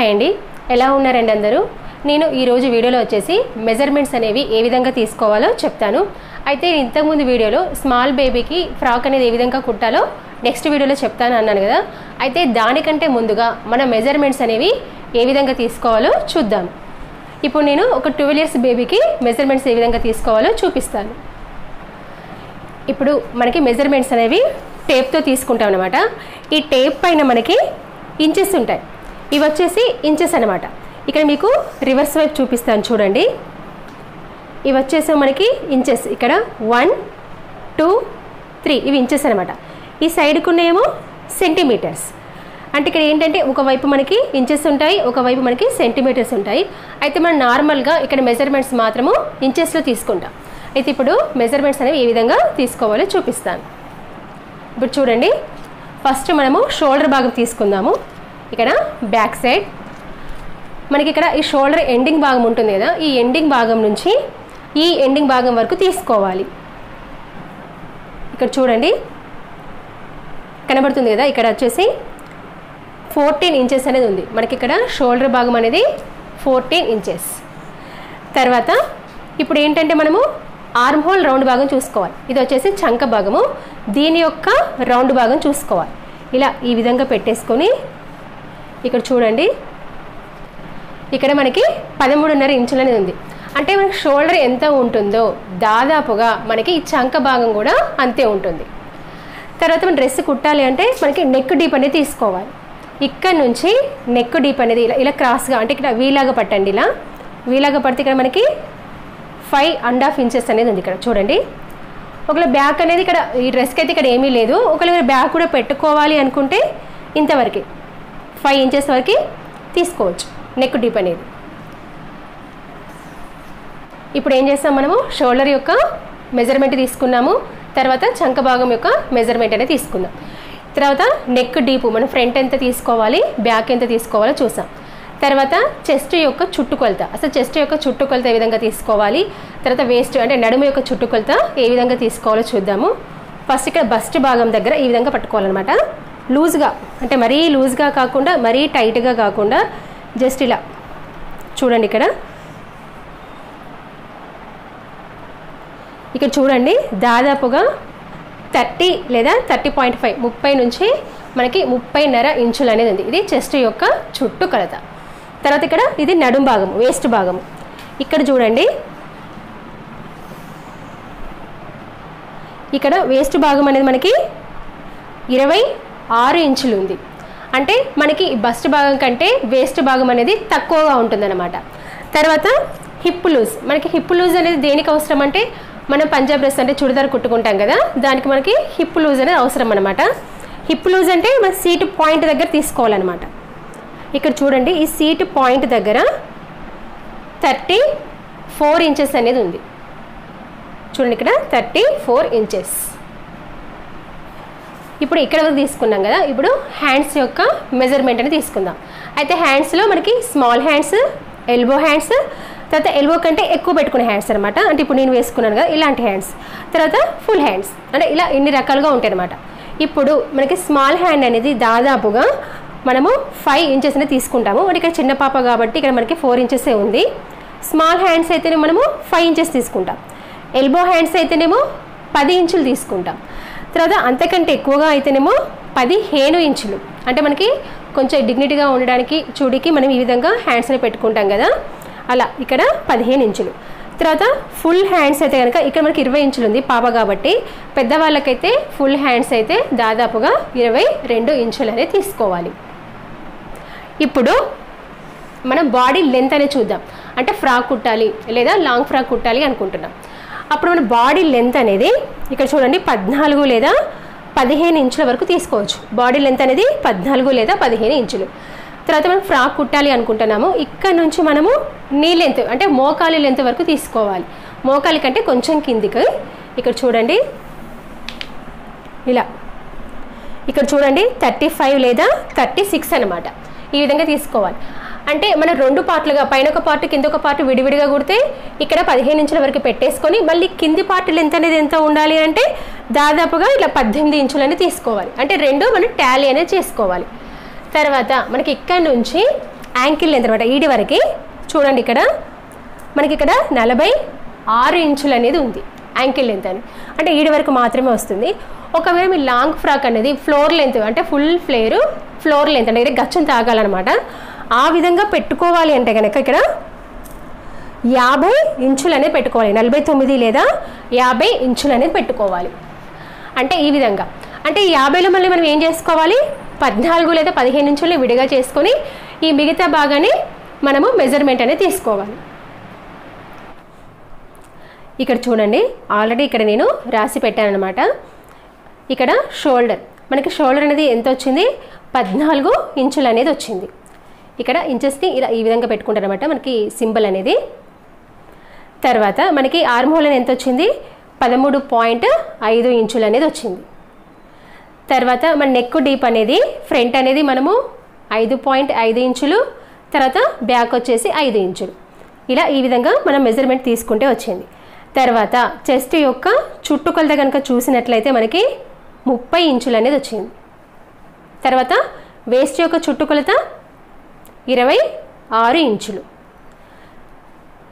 Hi అండి, ఎలా ఉన్నారండి అందరూ? నేను ఈరోజు వీడియోలో వచ్చేసి మెజర్మెంట్స్ అనేవి ఏ విధంగా తీసుకోవాలో చెప్తాను. అయితే ఇంతకుముందు వీడియోలో స్మాల్ బేబీకి ఫ్రాక్ అనేది ఏ విధంగా కుట్టాలో నెక్స్ట్ వీడియోలో చెప్తాను అన్నాను కదా. అయితే దానికంటే ముందుగా మన మెజర్మెంట్స్ అనేవి ఏ విధంగా తీసుకోవాలో చూద్దాం. ఇప్పుడు నేను ఒక 12 years బేబీకి మెజర్మెంట్స్ ఏ విధంగా తీసుకోవాలో చూపిస్తాను. ఇప్పుడు మనకి మెజర్మెంట్స్ అనేవి టేప్తో తీసుకుంటాం అనమాట. ఈ టేప్ పైన మనకి ఇంచెస్ ఉంటాయి. ఇవి వచ్చేసి ఇంచెస్ అనమాట. ఇక్కడ మీకు రివర్స్ వైపు చూపిస్తాను చూడండి. ఇవి వచ్చేసి మనకి ఇంచెస్. ఇక్కడ 1, 2, 3 ఇవి ఇంచెస్ అనమాట. ఈ సైడ్కు ఉన్నేమో సెంటీమీటర్స్. అంటే ఇక్కడ ఏంటంటే ఒకవైపు మనకి ఇంచెస్ ఉంటాయి, ఒకవైపు మనకి సెంటీమీటర్స్ ఉంటాయి. అయితే మనం నార్మల్గా ఇక్కడ మెజర్మెంట్స్ మాత్రము ఇంచెస్లో తీసుకుంటాం. అయితే ఇప్పుడు మెజర్మెంట్స్ అనేవి ఏ విధంగా తీసుకోవాలో చూపిస్తాను. ఇప్పుడు చూడండి, ఫస్ట్ మనము షోల్డర్ భాగం తీసుకుందాము. ఇక్కడ బ్యాక్ సైడ్ మనకి ఇక్కడ ఈ షోల్డర్ ఎండింగ్ భాగం ఉంటుంది కదా, ఈ ఎండింగ్ భాగం నుంచి ఈ ఎండింగ్ భాగం వరకు తీసుకోవాలి. ఇక్కడ చూడండి కనబడుతుంది కదా, ఇక్కడ వచ్చేసి 14 inches అనేది ఉంది మనకి. ఇక్కడ షోల్డర్ భాగం అనేది 14 inches. తర్వాత ఇప్పుడు ఏంటంటే మనము ఆర్మ్ హోల్ రౌండ్ భాగం చూసుకోవాలి. ఇది వచ్చేసి చంక భాగము, దీని యొక్క రౌండ్ భాగం చూసుకోవాలి. ఇలా ఈ విధంగా పెట్టేసుకొని ఇక్కడ చూడండి, ఇక్కడ మనకి 13.5 inches అనేది ఉంది. అంటే మనకి షోల్డర్ ఎంత ఉంటుందో దాదాపుగా మనకి ఈ చంక భాగం కూడా అంతే ఉంటుంది. తర్వాత మన డ్రెస్ కుట్టాలి అంటే మనకి నెక్ డీప్ అనేది తీసుకోవాలి. ఇక్కడ నుంచి నెక్ డీప్ అనేది ఇలా ఇలా క్రాస్గా, అంటే ఇక్కడ వీలాగా పట్టండి. ఇలా వీలాగా పడితే ఇక్కడ మనకి 5.5 inches అనేది ఉంది. ఇక్కడ చూడండి, ఒకవేళ బ్యాక్ అనేది ఇక్కడ ఈ డ్రెస్కి అయితే ఇక్కడ ఏమీ లేదు. ఒకవేళ బ్యాక్ కూడా పెట్టుకోవాలి అనుకుంటే ఇంతవరకు 5 inches వరకు తీసుకోవచ్చు నెక్ డీప్ అనేది. ఇప్పుడు ఏం చేస్తాం, మనము షోల్డర్ యొక్క మెజర్మెంట్ తీసుకున్నాము, తర్వాత చంక భాగం యొక్క మెజర్మెంట్ అనేది తీసుకుందాం. తర్వాత నెక్ డీపు మనం ఫ్రంట్ ఎంత తీసుకోవాలి, బ్యాక్ ఎంత తీసుకోవాలో చూసాం. తర్వాత చెస్ట్ యొక్క చుట్టుకొలత, అసలు చెస్ట్ యొక్క చుట్టుకొలత ఏ విధంగా తీసుకోవాలి, తర్వాత వేస్ట్ అంటే నడుము యొక్క చుట్టుకొలత ఏ విధంగా తీసుకోవాలో చూద్దాము. ఫస్ట్ ఇక్కడ బస్ట్ భాగం దగ్గర ఈ విధంగా పట్టుకోవాలన్నమాట. లూజ్గా, అంటే మరీ లూజ్గా కాకుండా మరీ టైట్గా కాకుండా జస్ట్ ఇలా చూడండి. ఇక్కడ చూడండి, దాదాపుగా 30 లేదా 30.5 30 నుంచి మనకి 30.5 inches అనేది ఉంది. ఇది చెస్ట్ యొక్క చుట్టు కొలత. తర్వాత ఇక్కడ ఇది నడుం భాగము, వేస్ట్ భాగము. ఇక్కడ చూడండి, ఇక్కడ వేస్ట్ భాగం అనేది మనకి 26 inches ఉంది. అంటే మనకి బస్ట్ భాగం కంటే వేస్ట్ భాగం అనేది తక్కువగా ఉంటుందన్నమాట. తర్వాత హిప్ లూజ్, మనకి హిప్ లూజ్ అనేది దేనికి అవసరం అంటే మనం పంజాబ్ డ్రెస్ అంటే చుడిదార్ కుట్టుకుంటాం కదా, దానికి మనకి హిప్ లూజ్ అనేది అవసరం అనమాట. హిప్ లూజ్ అంటే మన సీట్ పాయింట్ దగ్గర తీసుకోవాలన్నమాట. ఇక్కడ చూడండి, ఈ సీట్ పాయింట్ దగ్గర 34 inches అనేది ఉంది. చూడండి, ఇక్కడ 34 inches. ఇప్పుడు ఇక్కడ వరకు తీసుకున్నాం కదా, ఇప్పుడు హ్యాండ్స్ యొక్క మెజర్మెంట్ అనేది తీసుకుందాం. అయితే హ్యాండ్స్లో మనకి స్మాల్ హ్యాండ్స్, ఎల్బో హ్యాండ్స్, తర్వాత ఎల్బో కంటే ఎక్కువ పెట్టుకునే హ్యాండ్స్ అనమాట. అంటే ఇప్పుడు నేను వేసుకున్నాను కదా ఇలాంటి హ్యాండ్స్, తర్వాత ఫుల్ హ్యాండ్స్, అంటే ఇలా ఇన్ని రకాలుగా ఉంటాయి అనమాట. ఇప్పుడు మనకి స్మాల్ హ్యాండ్ అనేది దాదాపుగా మనము 5 inches అనేది తీసుకుంటాము. అంటే ఇక్కడ చిన్న పాప కాబట్టి ఇక్కడ మనకి 4 inches ఉంది. స్మాల్ హ్యాండ్స్ అయితేనే మనము 5 inches తీసుకుంటాం. ఎల్బో హ్యాండ్స్ అయితేనేమో 10 inches తీసుకుంటాం. తర్వాత అంతకంటే ఎక్కువగా అయితేనేమో 15 inches. అంటే మనకి కొంచెం డిగ్నిటీగా ఉండడానికి చూడికి మనం ఈ విధంగా హ్యాండ్స్ని పెట్టుకుంటాం కదా, అలా ఇక్కడ 15 inches. తర్వాత ఫుల్ హ్యాండ్స్ అయితే కనుక ఇక్కడ మనకి 20 inches ఉంది పాప కాబట్టి. పెద్దవాళ్ళకైతే ఫుల్ హ్యాండ్స్ అయితే దాదాపుగా 22 inches అనేది తీసుకోవాలి. ఇప్పుడు మనం బాడీ లెంత్ అనేది చూద్దాం. అంటే ఫ్రాక్ కుట్టాలి లేదా లాంగ్ ఫ్రాక్ కుట్టాలి అనుకుంటున్నాం. అప్పుడు మన బాడీ లెంత్ అనేది ఇక్కడ చూడండి 14 లేదా 15 inches వరకు తీసుకోవచ్చు. బాడీ లెంత్ అనేది 14 లేదా 15 inches. తర్వాత మనం ఫ్రాక్ కుట్టాలి అనుకుంటున్నాము, ఇక్కడ నుంచి మనము నీ లెంత్ అంటే మోకాలి లెంత్ వరకు తీసుకోవాలి. మోకాలి కంటే కొంచెం కిందికి ఇక్కడ చూడండి, ఇలా ఇక్కడ చూడండి 35 లేదా 36 అనమాట. ఈ విధంగా తీసుకోవాలి. అంటే మనం 2 పార్ట్లుగా, పైన ఒక పార్ట్ కింద ఒక పార్ట్ విడివిడిగా కుడితే ఇక్కడ 15 inches వరకు పెట్టేసుకొని మళ్ళీ కింది పార్ట్ లెంత్ అనేది ఎంత ఉండాలి అంటే దాదాపుగా ఇలా 18 inches అనేది తీసుకోవాలి. అంటే రెండు మనం టాలీ అనేది చేసుకోవాలి. తర్వాత మనకి ఇక్కడ నుంచి యాంకిల్ లెంత్ అనమాట, ఈడి వరకు చూడండి. ఇక్కడ మనకి ఇక్కడ 46 ఇంచులు అనేది ఉంది యాంకిల్ లెంత్ అని, అంటే ఈడి వరకు మాత్రమే వస్తుంది. ఒకవేళ మీ లాంగ్ ఫ్రాక్ అనేది ఫ్లోర్ లెంత్ అంటే ఫుల్ ఫ్లోర్ లెంత్ అంటే గచ్చం తాగాలన్నమాట, ఆ విధంగా పెట్టుకోవాలి అంటే కనుక ఇక్కడ 50 ఇంచులు అనేది పెట్టుకోవాలి. 49 లేదా 50 ఇంచులు అనేది పెట్టుకోవాలి. అంటే ఈ విధంగా, అంటే 50లో మళ్ళీ మనం ఏం చేసుకోవాలి, 14 లేదా 15 ఇంచులు విడిగా చేసుకొని ఈ మిగతా భాగాన్ని మనము మెజర్మెంట్ అనేది తీసుకోవాలి. ఇక్కడ చూడండి, ఆల్రెడీ ఇక్కడ నేను రాసి పెట్టాను అనమాట. ఇక్కడ షోల్డర్, మనకి షోల్డర్ అనేది ఎంత వచ్చింది, 14 ఇంచులు అనేది వచ్చింది. ఇక్కడ ఇంచెస్ని ఇలా ఈ విధంగా పెట్టుకుంటారు అనమాట మనకి సింబల్ అనేది. తర్వాత మనకి ఆర్మ్ హోల్ అనేది ఎంత వచ్చింది, 13.5 ఇంచులు అనేది వచ్చింది. తర్వాత మన నెక్ డీప్ అనేది ఫ్రంట్ అనేది మనము 5.5 ఇంచులు, తర్వాత బ్యాక్ వచ్చేసి 5 ఇంచులు, ఇలా ఈ విధంగా మనం మెజర్మెంట్ తీసుకుంటే వచ్చింది. తర్వాత చెస్ట్ యొక్క చుట్టుకొలత కనుక చూసినట్లయితే మనకి 30 ఇంచులు అనేది వచ్చింది. తర్వాత వేస్ట్ యొక్క చుట్టుకొలత 26 ఇంచులు.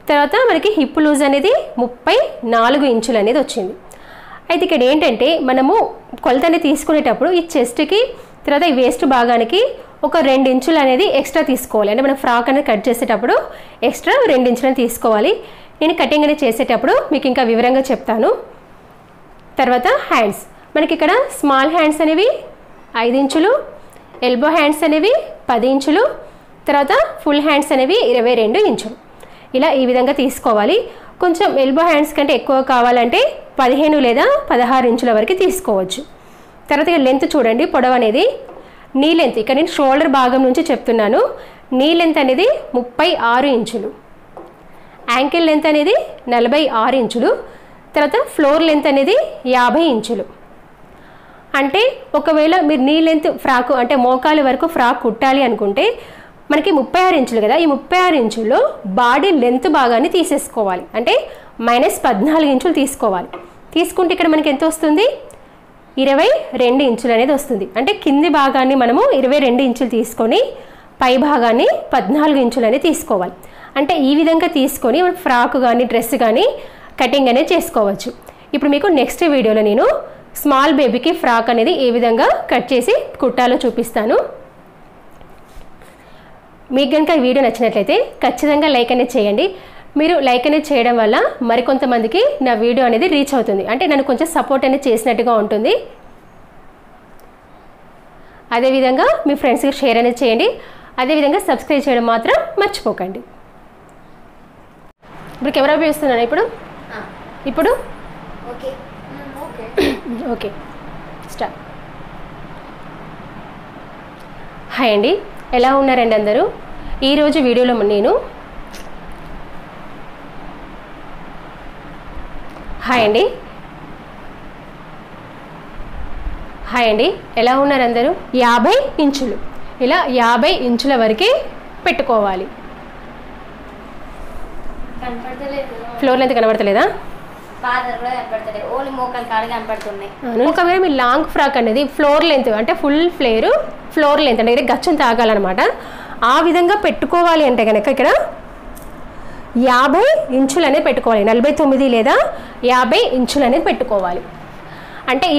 తర్వాత మనకి హిప్ లూజ్ అనేది 34 ఇంచులు అనేది వచ్చింది. అయితే ఇక్కడ ఏంటంటే మనము కొలత అనేది తీసుకునేటప్పుడు ఈ చెస్ట్కి తర్వాత ఈ వేస్ట్ భాగానికి ఒక 2 ఇంచులు అనేది ఎక్స్ట్రా తీసుకోవాలి. అంటే మనం ఫ్రాక్ అనేది కట్ చేసేటప్పుడు ఎక్స్ట్రా 2 ఇంచులు అనేది తీసుకోవాలి. నేను కటింగ్ అనేది చేసేటప్పుడు మీకు ఇంకా వివరంగా చెప్తాను. తర్వాత హ్యాండ్స్, మనకి ఇక్కడ స్మాల్ హ్యాండ్స్ అనేవి 5 ఇంచులు, ఎల్బో హ్యాండ్స్ అనేవి 10 ఇంచులు, తర్వాత ఫుల్ హ్యాండ్స్ అనేవి 22 ఇంచులు, ఇలా ఈ విధంగా తీసుకోవాలి. కొంచెం ఎల్బో హ్యాండ్స్ కంటే ఎక్కువ కావాలంటే 15 లేదా 16 ఇంచుల వరకు తీసుకోవచ్చు. తర్వాత లెంత్ చూడండి, పొడవు అనేది నీ లెంత్, ఇక్కడ నేను షోల్డర్ భాగం నుంచి చెప్తున్నాను. నీ లెంత్ అనేది 36 ఇంచులు, యాంకిల్ లెంత్ అనేది 46 ఇంచులు, తర్వాత ఫ్లోర్ లెంత్ అనేది 50 ఇంచులు. అంటే ఒకవేళ మీరు నీ లెంత్ ఫ్రాక్ అంటే మోకాలు వరకు ఫ్రాక్ కుట్టాలి అనుకుంటే మనకి 36 ఇంచులు కదా, ఈ 36 ఇంచుల్లో బాడీ లెంత్ భాగాన్ని తీసేసుకోవాలి. అంటే -14 ఇంచులు తీసుకోవాలి. తీసుకుంటే ఇక్కడ మనకి ఎంత వస్తుంది, 22 ఇంచులు అనేది వస్తుంది. అంటే కింది భాగాన్ని మనము 22 ఇంచులు తీసుకొని పై భాగాన్ని 14 ఇంచులు అనేది తీసుకోవాలి. అంటే ఈ విధంగా తీసుకొని మనం ఫ్రాక్ కానీ డ్రెస్ కానీ కటింగ్ అనేది చేసుకోవచ్చు. ఇప్పుడు మీకు నెక్స్ట్ వీడియోలో నేను స్మాల్ బేబీకి ఫ్రాక్ అనేది ఏ విధంగా కట్ చేసి కుట్టాలో చూపిస్తాను. మీకు కనుక ఈ వీడియో నచ్చినట్లయితే ఖచ్చితంగా లైక్ అనేది చేయండి. మీరు లైక్ అనేది చేయడం వల్ల మరికొంతమందికి నా వీడియో అనేది రీచ్ అవుతుంది, అంటే నన్ను కొంచెం సపోర్ట్ అనేది చేసినట్టుగా ఉంటుంది. అదేవిధంగా మీ ఫ్రెండ్స్కి షేర్ అనేది చేయండి. అదేవిధంగా సబ్స్క్రైబ్ చేయడం మాత్రం మర్చిపోకండి. ఇప్పుడు కెమెరా ఉపయోగిస్తున్నాను. ఇప్పుడు ఓకే స్టార్ట్. హాయ్ అండి, ఎలా ఉన్నారండి అందరూ? ఈరోజు వీడియోలో నేను హాయ్ అండి ఎలా ఉన్నారు అందరూ? 50 ఇంచులు, ఇలా 50 ఇంచుల వరకే పెట్టుకోవాలి. ఫ్లోర్ లెంత్ కనబడతలేదా? ఒకవేళ మీ లాంగ్ ఫ్రాక్ అనేది ఫ్లోర్ లెంత్ అంటే ఫుల్ ఫ్లోర్ లెంత్ అంటే గచ్చం తాగాలన్నమాట, ఆ విధంగా పెట్టుకోవాలి అంటే కనుక ఇక్కడ 50 ఇంచులు అనేది పెట్టుకోవాలి. 49 లేదా 50 ఇంచులు అనేది పెట్టుకోవాలి. అంటే ఈ